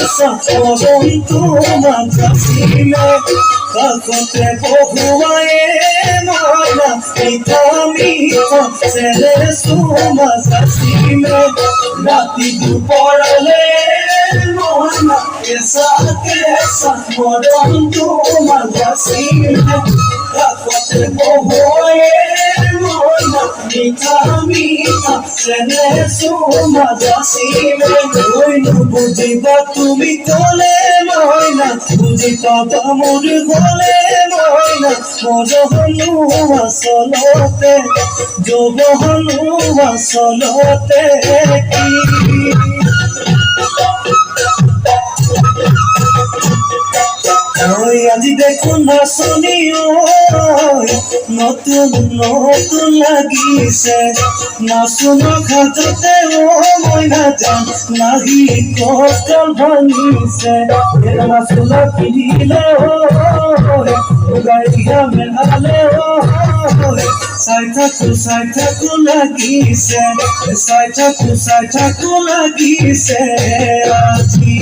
বন্ধু মাঝাছিলে কাকতে বহুয়ায়ে ময়না মিঠা মিঠা ছেলে সুমাঝাছিলে রাতি দুপৰলে ময়না কেঁচা কেঁচা বন্ধু মাঝাছিলে কাকতে বহুয়ায়ে ময়না মিঠা মিঠা ছেলে সুমাঝাছিলে বুঝিবা তুমি কলে ময়না বুঝি পাবা মোর গলে ময়না মজহনু আসলতে যৌবহনু আসলতে কি আজি দেখো নাচনি নতুন নতুন লাগিছে নাচন খাজতে ময়না যান নাহি কষ্টল ভাঙিছে নাচন কিনিলে গাড়িয়া মেলালে চাই থাকো লাগিছে চাই থাকো লাগিছে আজি